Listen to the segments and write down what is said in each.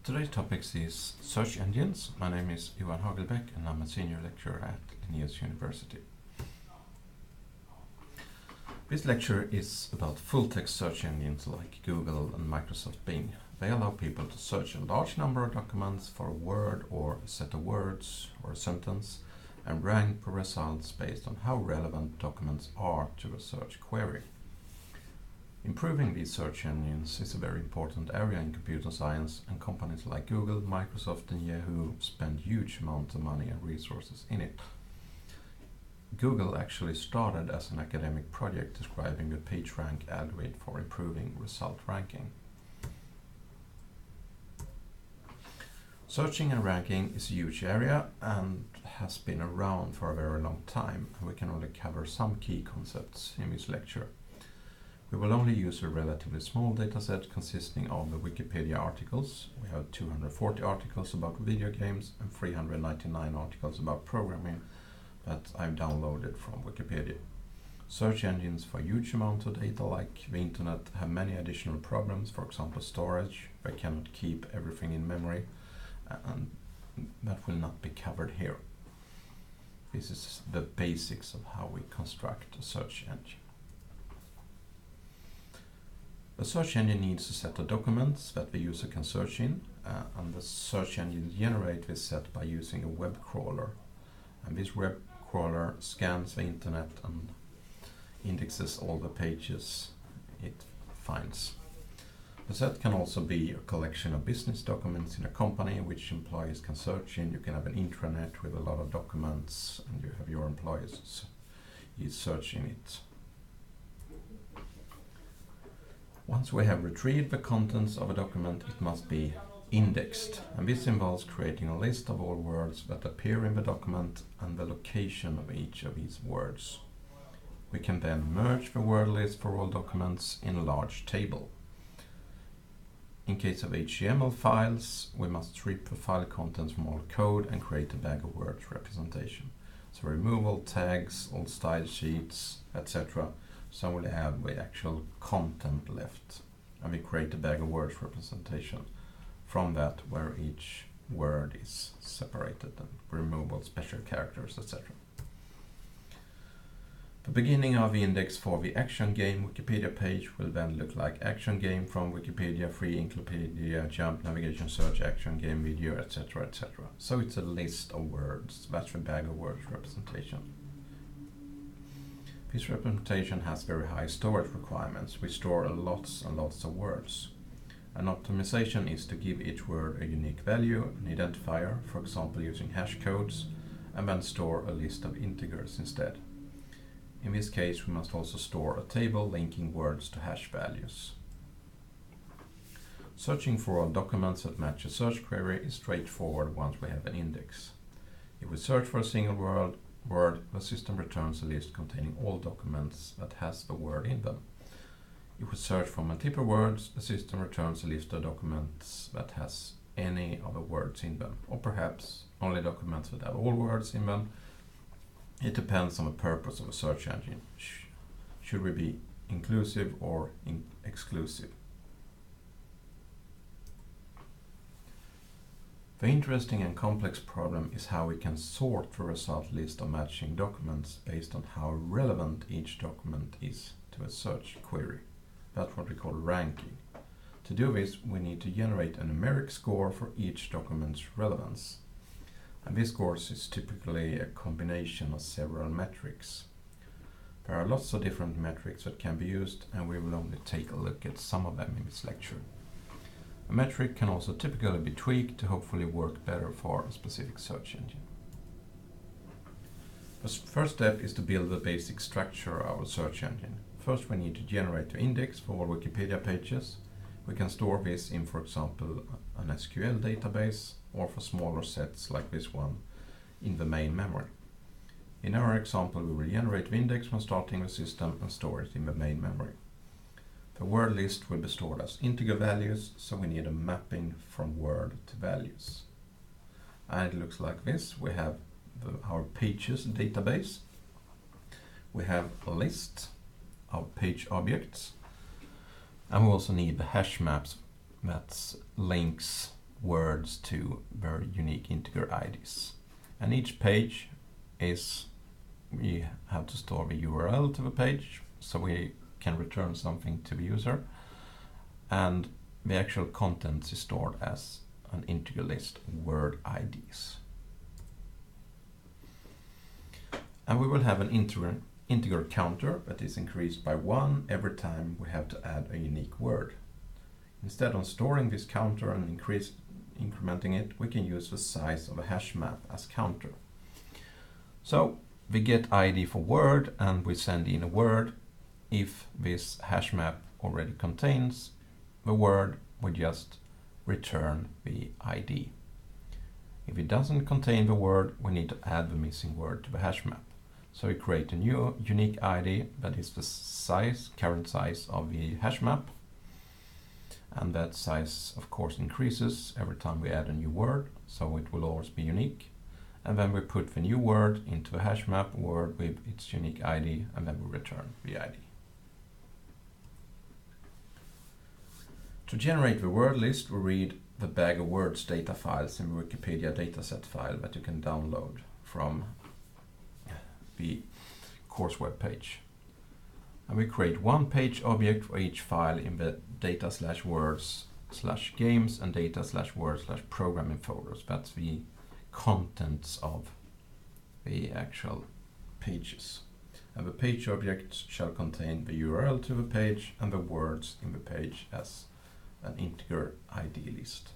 Today's topic is search engines. My name is Johan Hagelbeck and I'm a senior lecturer at Linnaeus University. This lecture is about full-text search engines like Google and Microsoft Bing. They allow people to search a large number of documents for a word or a set of words or a sentence and rank the results based on how relevant documents are to a search query. Improving these search engines is a very important area in computer science, and companies like Google, Microsoft and Yahoo spend huge amounts of money and resources in it. Google actually started as an academic project describing the PageRank algorithm for improving result ranking. Searching and ranking is a huge area and has been around for a very long time, and we can only cover some key concepts in this lecture. We will only use a relatively small dataset consisting of the Wikipedia articles. We have 240 articles about video games and 399 articles about programming that I've downloaded from Wikipedia. Search engines for huge amounts of data like the internet have many additional problems, for example storage. They cannot keep everything in memory, and that will not be covered here. This is the basics of how we construct a search engine. The search engine needs a set of documents that the user can search in, and the search engine generates this set by using a web crawler. And this web crawler scans the internet and indexes all the pages it finds. The set can also be a collection of business documents in a company which employees can search in. You can have an intranet with a lot of documents and you have your employees searching it. Once we have retrieved the contents of a document, it must be indexed, and this involves creating a list of all words that appear in the document and the location of each of these words. We can then merge the word list for all documents in a large table. In case of HTML files, we must strip the file contents from all code and create a bag of words representation. So remove all tags, all style sheets, etc. So we'll have the actual content left, and we create a bag of words representation from that where each word is separated and remove all special characters, etc. The beginning of the index for the action game Wikipedia page will then look like action game from Wikipedia, free encyclopedia, jump, navigation, search, action game, video, etc. etc. So it's a list of words. That's the bag of words representation. This representation has very high storage requirements. We store lots and lots of words. An optimization is to give each word a unique value, an identifier, for example using hash codes, and then store a list of integers instead. In this case, we must also store a table linking words to hash values. Searching for all documents that match a search query is straightforward once we have an index. If we search for a single word, the system returns a list containing all documents that has the word in them. If we search for multiple words, the system returns a list of documents that has any of the words in them, or perhaps only documents that have all words in them. It depends on the purpose of a search engine. Should we be inclusive or exclusive? The interesting and complex problem is how we can sort the result list of matching documents based on how relevant each document is to a search query. That's what we call ranking. To do this, we need to generate a numeric score for each document's relevance. And this score is typically a combination of several metrics. There are lots of different metrics that can be used, and we will only take a look at some of them in this lecture. A metric can also typically be tweaked to hopefully work better for a specific search engine. The first step is to build the basic structure of a search engine. First, we need to generate the index for all Wikipedia pages. We can store this in, for example, an SQL database, or for smaller sets like this one, in the main memory. In our example, we will generate the index when starting the system and store it in the main memory. The word list will be stored as integer values, so we need a mapping from word to values. And it looks like this. We have our pages database. We have a list of page objects, and we also need the hash maps that links words to their unique integer IDs. And each page is, we have to store the URL to the page so we can return something to the user, and the actual contents is stored as an integer list word IDs. And we will have an integer counter that is increased by 1 every time we have to add a unique word. Instead of storing this counter and incrementing it, we can use the size of a hash map as counter. So we get ID for word and we send in a word. If this hash map already contains the word, we just return the ID. If it doesn't contain the word, we need to add the missing word to the hash map. So we create a new unique ID that is the size, current size of the hash map. And that size, of course, increases every time we add a new word, so it will always be unique. And then we put the new word into the hash map word with its unique ID, and then we return the ID. To generate the word list, we read the bag of words data files in the Wikipedia dataset file that you can download from the course web page. And we create one page object for each file in the data/words/games and data/words/programming folders. That's the contents of the actual pages. And the page object shall contain the URL to the page and the words in the page as an integer ID list.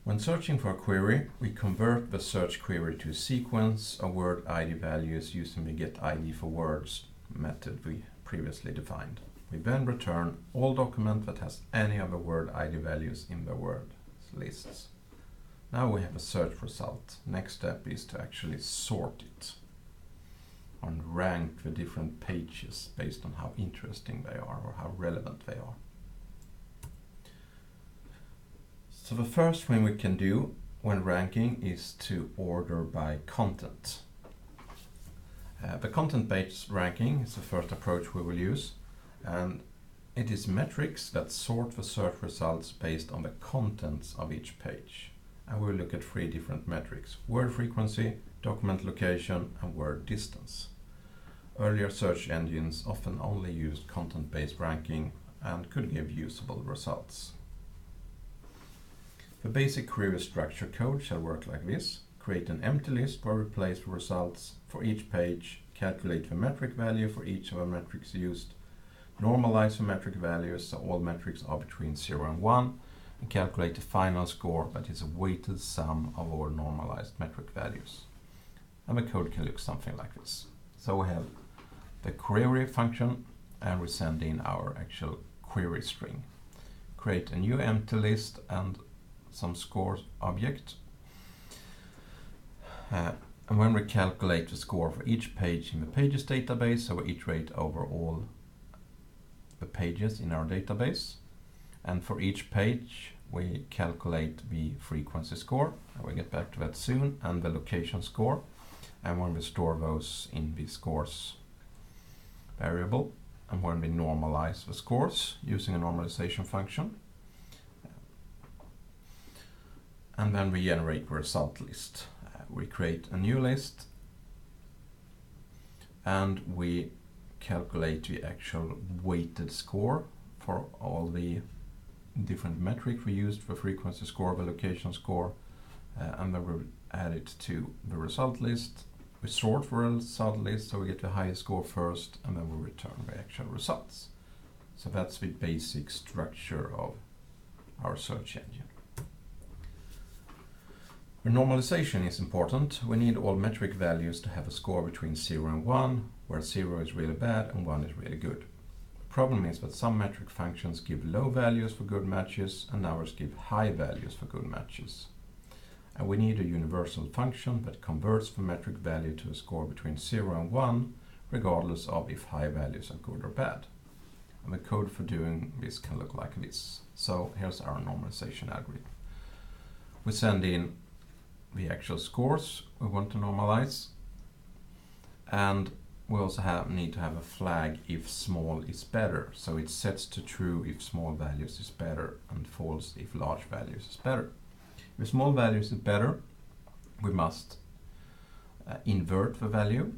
When searching for a query, we convert the search query to a sequence of word ID values using the getID for words method we previously defined. We then return all document that has any of the word ID values in the word lists. Now we have a search result. Next step is to actually sort it and rank the different pages based on how interesting they are or how relevant they are. So the first thing we can do when ranking is to order by content. The content-based ranking is the first approach we will use, and it is metrics that sort the search results based on the contents of each page. And we'll look at 3 different metrics: word frequency, document location, and word distance. Earlier search engines often only used content-based ranking and could give usable results. The basic query structure code shall work like this. Create an empty list where we place the results for each page, calculate the metric value for each of the metrics used, normalize the metric values so all metrics are between 0 and 1, and calculate the final score that is a weighted sum of all normalized metric values. And the code can look something like this. So we have the query function and we send in our actual query string. Create a new empty list and some scores object. And when we calculate the score for each page in the pages database, so we iterate over all the pages in our database. And for each page, we calculate the frequency score, and we'll get back to that soon, and the location score. And when we store those in the scores variable, and when we normalize the scores using a normalization function, and then we generate the result list. We create a new list and we calculate the actual weighted score for all the different metrics we used: the frequency score, the location score, and then we add it to the result list. We sort the result list so we get the highest score first, and then we return the actual results. So that's the basic structure of our search engine. The normalization is important. We need all metric values to have a score between 0 and 1, where 0 is really bad and 1 is really good. The problem is that some metric functions give low values for good matches and others give high values for good matches. And we need a universal function that converts the metric value to a score between 0 and 1, regardless of if high values are good or bad. And the code for doing this can look like this. So here's our normalization algorithm. We send in the actual scores we want to normalize, and we also need to have a flag if small is better. So it sets to true if small values is better and false if large values is better. If small values is better, we must invert the value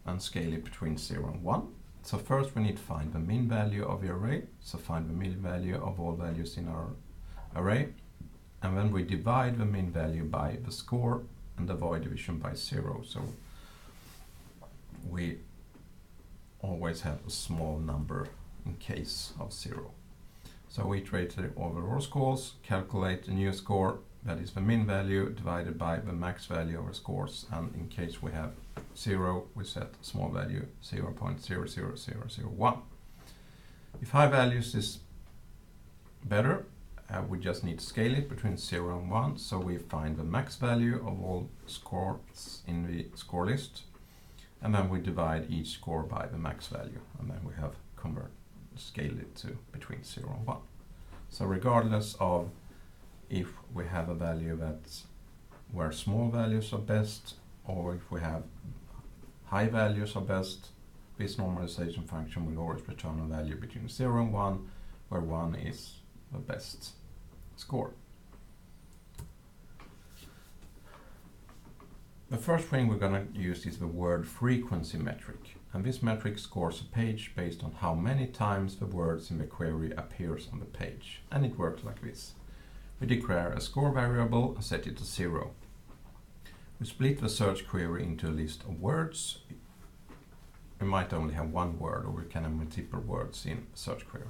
and scale it between 0 and 1. So first we need to find the min value of the array. So find the min value of all values in our array. And then we divide the min value by the score and avoid division by 0. So we always have a small number in case of 0. So we iterate over all scores, calculate the new score, that is the min value, divided by the max value of our scores, and in case we have 0, we set small value 0.00001. If high values is better, we just need to scale it between 0 and 1, so we find the max value of all scores in the score list, and then we divide each score by the max value, and then we have scaled it to between 0 and 1. So regardless of if we have a value that's where small values are best, or if we have high values are best, this normalization function will always return a value between 0 and 1, where 1 is the best score. The first thing we're going to use is the word frequency metric, and this metric scores a page based on how many times the words in the query appears on the page, and it works like this. We declare a score variable and set it to 0. We split the search query into a list of words. We might only have one word, or we can have multiple words in a search query.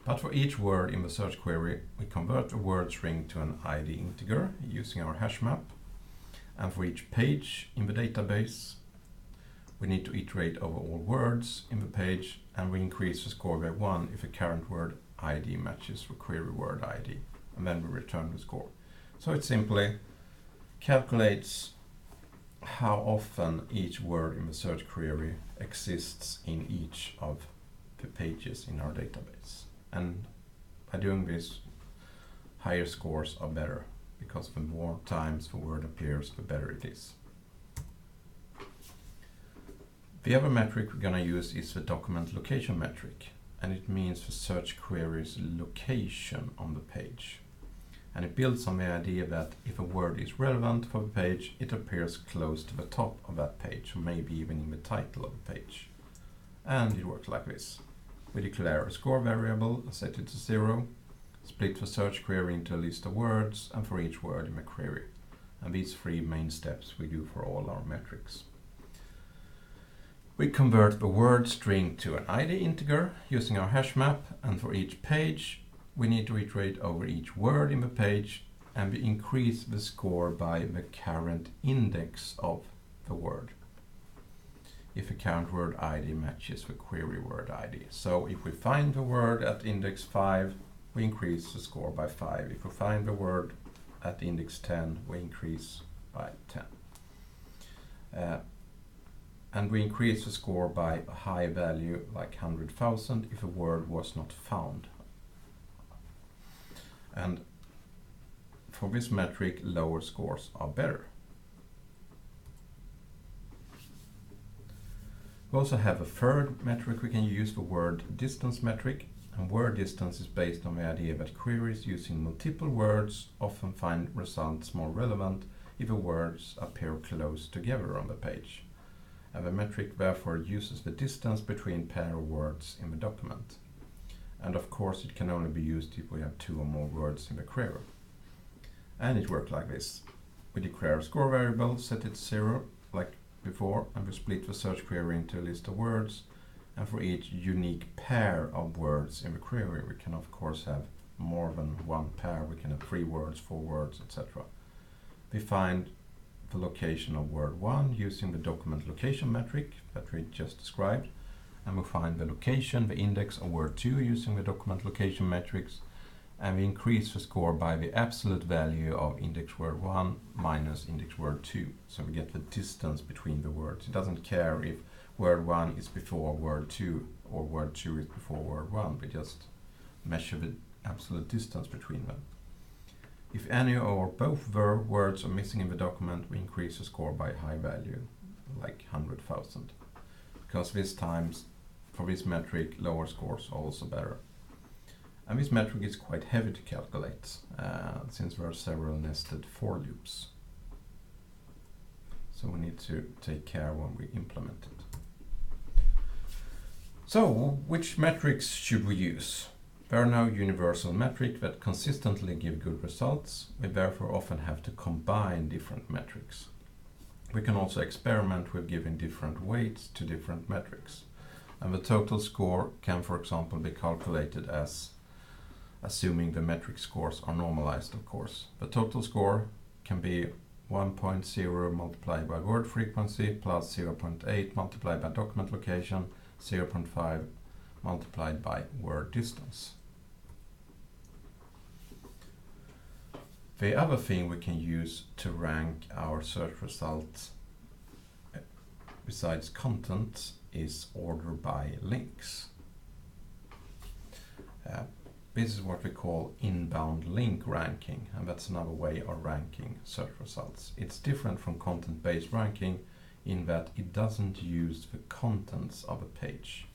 But for each word in the search query, we convert a word string to an ID integer using our hash map. And for each page in the database, we need to iterate over all words in the page, and we increase the score by 1 if the current word ID matches the query word ID, and then we return the score. So it simply calculates how often each word in the search query exists in each of the pages in our database. And by doing this, higher scores are better, because the more times the word appears, the better it is. The other metric we're going to use is the document location metric, and it means the search query's location on the page. And it builds on the idea that if a word is relevant for the page, it appears close to the top of that page, or maybe even in the title of the page. And it works like this. We declare a score variable, set it to 0, split the search query into a list of words, and for each word in the query. And these three main steps we do for all our metrics. We convert the word string to an ID integer using our hash map, and for each page we need to iterate over each word in the page, and we increase the score by the current index of the word, if the current word ID matches the query word ID. So if we find the word at index 5, we increase the score by 5. If we find the word at index 10, we increase by 10. And we increase the score by a high value, like 100,000, if a word was not found. And for this metric, lower scores are better. We also have a third metric we can use, the word distance metric. And word distance is based on the idea that queries using multiple words often find results more relevant if the words appear close together on the page. And the metric therefore uses the distance between pair of words in the document. And of course it can only be used if we have 2 or more words in the query. And it works like this. We declare a score variable, set it to 0 like before, and we split the search query into a list of words. And for each unique pair of words in the query, we can of course have more than one pair. We can have 3 words, 4 words, etc. We find the location of word 1 using the document location metric that we just described, and we find the location, the index of word 2 using the document location metrics, and we increase the score by the absolute value of index word 1 minus index word 2, so we get the distance between the words. It doesn't care if word 1 is before word 2 or word 2 is before word 1, we just measure the absolute distance between them. If any or both words are missing in the document, we increase the score by a high value, like 100,000. because for this metric lower scores are also better. And this metric is quite heavy to calculate since there are several nested for loops. So we need to take care when we implement it. So which metrics should we use? There are no universal metrics that consistently give good results. We therefore often have to combine different metrics. We can also experiment with giving different weights to different metrics. And the total score can, for example, be calculated as assuming the metric scores are normalized, of course. The total score can be 1.0 multiplied by word frequency plus 0.8 multiplied by document location, 0.5 multiplied by word distance. The other thing we can use to rank our search results besides content is order by links. This is what we call inbound link ranking, and that's another way of ranking search results. It's different from content-based ranking in that it doesn't use the contents of a page.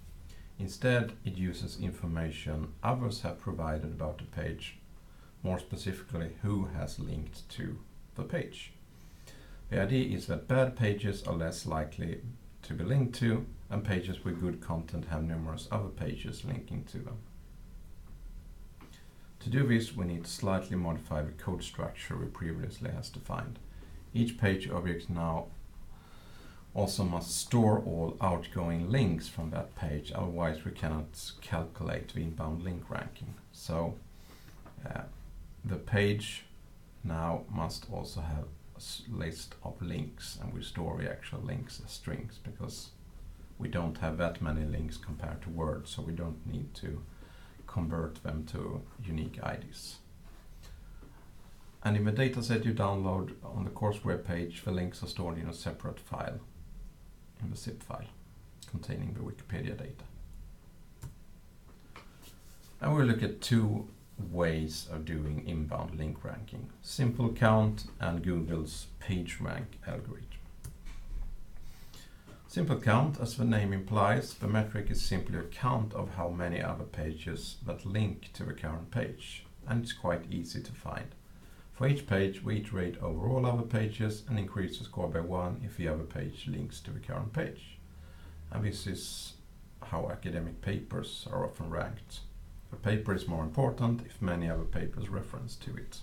Instead, it uses information others have provided about the page, more specifically who has linked to the page. The idea is that bad pages are less likely to be linked to, and pages with good content have numerous other pages linking to them. To do this, we need to slightly modify the code structure we previously has defined. Each page object now also must store all outgoing links from that page, otherwise we cannot calculate the inbound link ranking. So the page now must also have a list of links, and we store the actual links as strings because we don't have that many links compared to words, so we don't need to convert them to unique IDs. And in the dataset you download on the course web page, the links are stored in a separate file, in the zip file, containing the Wikipedia data. And we'll look at two ways of doing inbound link ranking: simple count and Google's PageRank algorithm. Simple count, as the name implies, the metric is simply a count of how many other pages that link to the current page, and it's quite easy to find. For each page, we iterate over all other pages and increase the score by 1 if the other page links to the current page. And this is how academic papers are often ranked. A paper is more important if many other papers reference to it.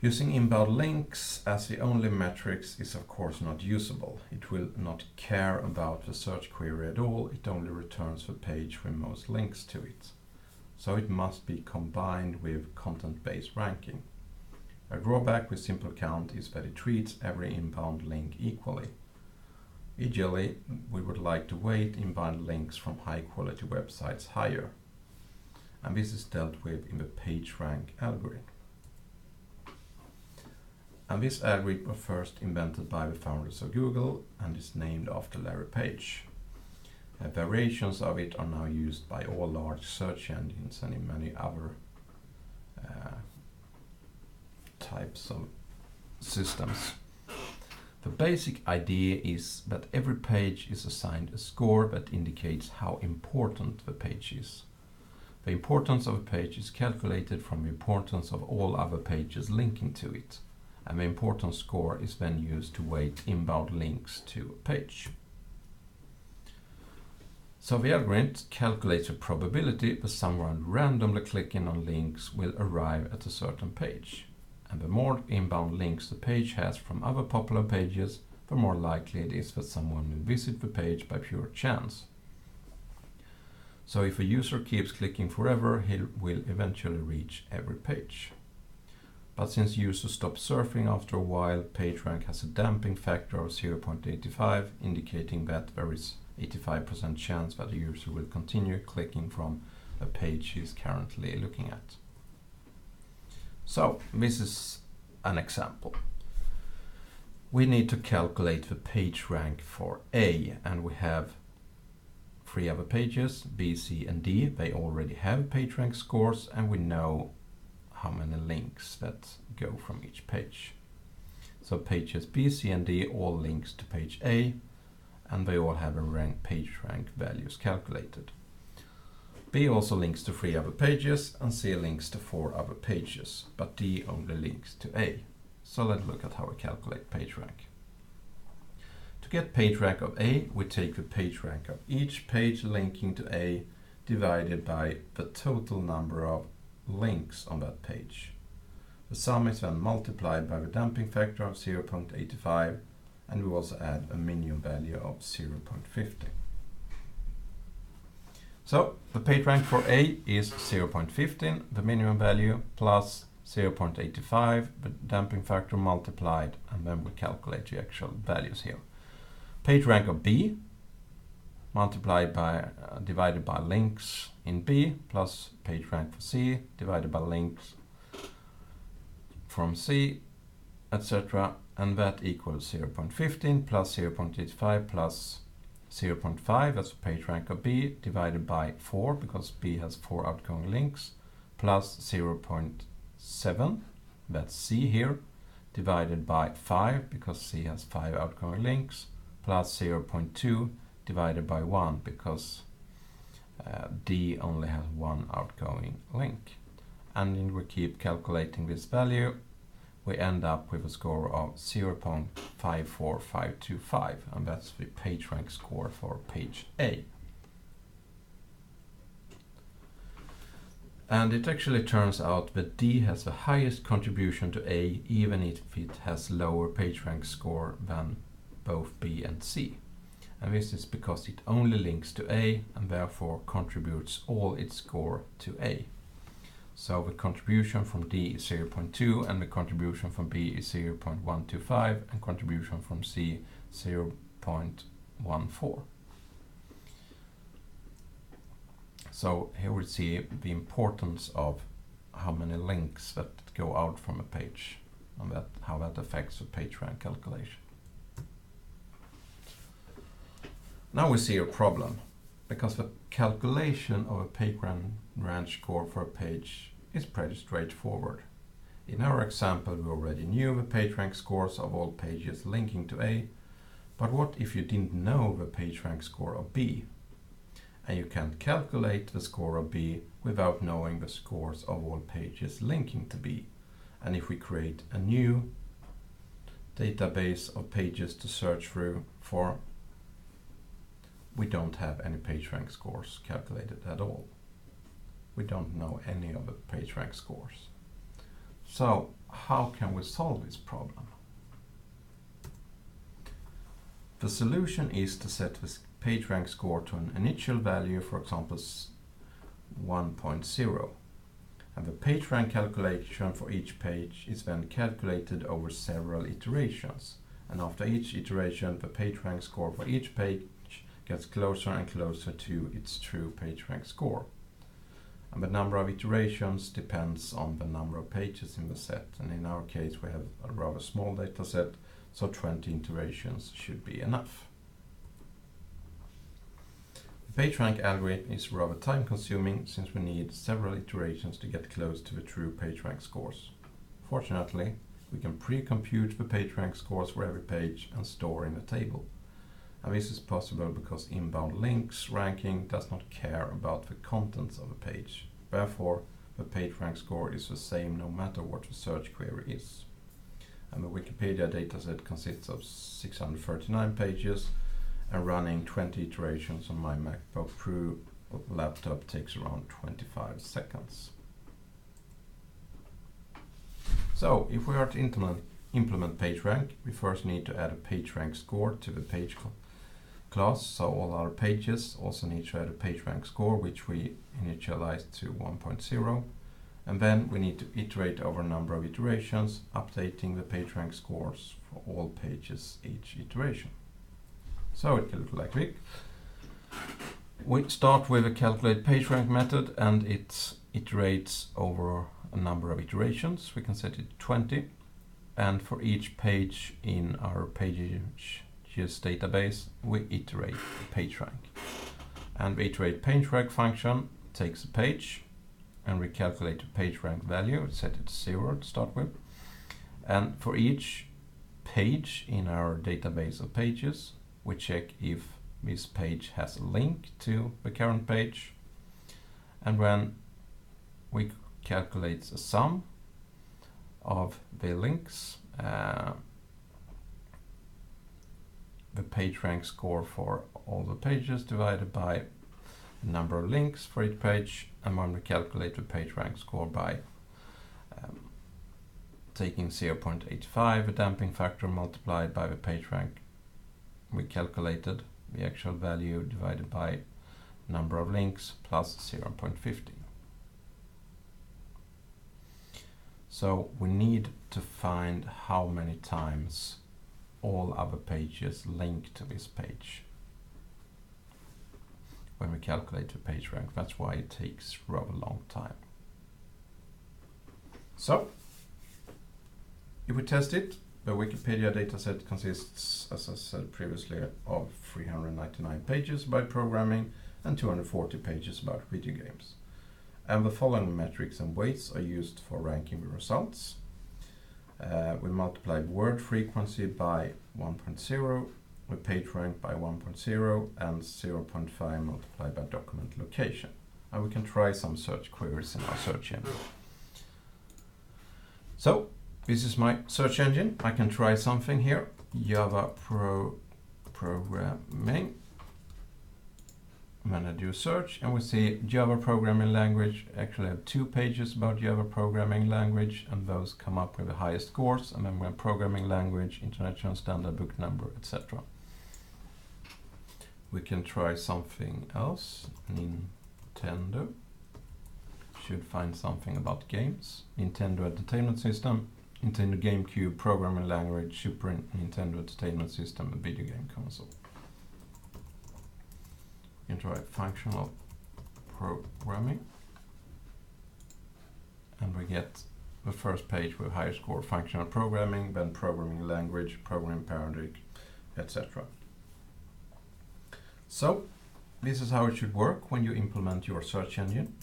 Using inbound links as the only metrics is of course not usable. It will not care about the search query at all, it only returns the page with most links to it. So it must be combined with content-based ranking. A drawback with simple count is that it treats every inbound link equally. Ideally, we would like to weight inbound links from high-quality websites higher, and this is dealt with in the PageRank algorithm. And this algorithm was first invented by the founders of Google and is named after Larry Page. Variations of it are now used by all large search engines and in many other types of systems. The basic idea is that every page is assigned a score that indicates how important the page is. The importance of a page is calculated from the importance of all other pages linking to it, and the importance score is then used to weight inbound links to a page. So the algorithm calculates a probability that someone randomly clicking on links will arrive at a certain page. And the more inbound links the page has from other popular pages, the more likely it is that someone will visit the page by pure chance. So if a user keeps clicking forever, he will eventually reach every page. But since users stop surfing after a while, PageRank has a damping factor of 0.85, indicating that there is 85% chance that the user will continue clicking from a page he is currently looking at. So, this is an example. We need to calculate the page rank for A, and we have 3 other pages, B, C, and D. They already have page rank scores, and we know how many links that go from each page. So pages B, C and D all links to page A, and they all have a PageRank values calculated. B also links to 3 other pages, and C links to 4 other pages, but D only links to A. So let's look at how we calculate PageRank. To get PageRank of A, we take the PageRank of each page linking to A divided by the total number of links on that page. The sum is then multiplied by the damping factor of 0.85, and we also add a minimum value of 0.50. So the PageRank for A is 0.15, the minimum value, plus 0.85, the damping factor multiplied, and then we calculate the actual values here. PageRank of B multiplied by divided by links in B, plus PageRank for C divided by links from C, etc. And that equals 0.15 plus 0.85 plus 0.5, that's PageRank of B, divided by 4, because B has 4 outgoing links, plus 0.7, that's C here, divided by 5, because C has 5 outgoing links, plus 0.2 divided by 1, because D only has 1 outgoing link. And then we keep calculating this value. We end up with a score of 0.54525, and that's the PageRank score for page A. And it actually turns out that D has the highest contribution to A, even if it has lower PageRank score than both B and C. And this is because it only links to A and therefore contributes all its score to A. So the contribution from D is 0.2, and the contribution from B is 0.125, and contribution from C 0.14. So here we see the importance of how many links that go out from a page, and how that affects the PageRank calculation. Now we see a problem, because the calculation of a PageRank score for a page is pretty straightforward. In our example, we already knew the PageRank scores of all pages linking to A, but what if you didn't know the PageRank score of B? And you can't calculate the score of B without knowing the scores of all pages linking to B. And if we create a new database of pages to search through for, we don't have any PageRank scores calculated at all. We don't know any of the PageRank scores. So how can we solve this problem? The solution is to set the PageRank score to an initial value, for example 1.0. And the PageRank calculation for each page is then calculated over several iterations. And after each iteration, the PageRank score for each page gets closer and closer to its true PageRank score. And the number of iterations depends on the number of pages in the set. And in our case, we have a rather small data set, so 20 iterations should be enough. The PageRank algorithm is rather time consuming, since we need several iterations to get close to the true PageRank scores. Fortunately, we can pre-compute the PageRank scores for every page and store in a table. And this is possible because inbound links ranking does not care about the contents of a page. Therefore, the PageRank score is the same no matter what the search query is. And the Wikipedia dataset consists of 639 pages, and running 20 iterations on my MacBook Pro laptop takes around 25 seconds. So, if we are to implement PageRank, we first need to add a PageRank score to the page class, so all our pages also need to add a PageRank score, which we initialize to 1.0, and then we need to iterate over a number of iterations, updating the PageRank scores for all pages each iteration. So it can look like this. We start with a calculate PageRank method, and it iterates over a number of iterations. We can set it to 20, and for each page in our pages database, we iterate the PageRank. And the iterate PageRank function takes a page and we calculate the PageRank value, set it to 0 to start with. And for each page in our database of pages. We check if this page has a link to the current page. And when we calculate the sum of the links, the PageRank score for all the pages divided by the number of links for each page, and when we calculate the PageRank score by taking 0.85, a damping factor, multiplied by the PageRank we calculated, the actual value divided by number of links plus 0.50. So we need to find how many times all other pages link to this page when we calculate the PageRank. That's why it takes a rather long time. So, if we test it, the Wikipedia dataset consists, as I said previously, of 399 pages about programming and 240 pages about video games. And the following metrics and weights are used for ranking the results. We multiplied word frequency by 1.0, we PageRank by 1.0, and 0.5 multiplied by document location. And we can try some search queries in our search engine. So, this is my search engine. I can try something here. Java programming. When I do search, and we see Java programming language, actually have 2 pages about Java programming language, and those come up with the highest scores, and then we have programming language, international standard, book number, etc. We can try something else. Nintendo. Should find something about games. Nintendo Entertainment System, Nintendo GameCube, programming language, Super Nintendo Entertainment System, and video game console. We can try functional programming, and we get the first page with higher score, functional programming, then programming language, programming paradigm, etc. So this is how it should work when you implement your search engine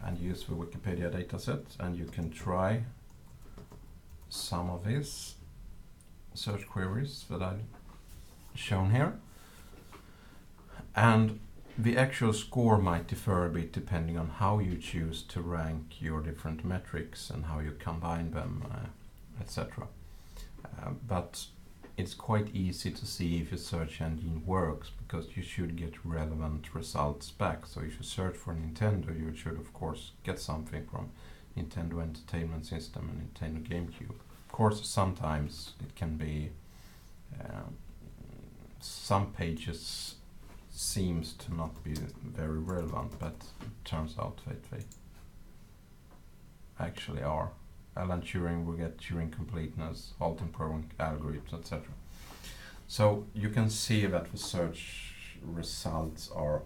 and use the Wikipedia dataset, and you can try some of these search queries that I've shown here. And the actual score might differ a bit depending on how you choose to rank your different metrics and how you combine them, etc. But it's quite easy to see if your search engine works, because you should get relevant results back. So if you search for Nintendo, you should of course get something from Nintendo Entertainment System and Nintendo GameCube. Of course, sometimes it can be some pages seems to not be very relevant, but it turns out that they actually are. Alan Turing will get Turing completeness, Alton programming algorithms, etc. So you can see that the search results are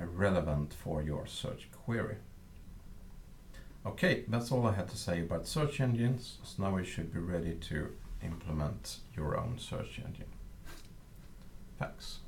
relevant for your search query. Okay, that's all I had to say about search engines. So now you should be ready to implement your own search engine. Thanks.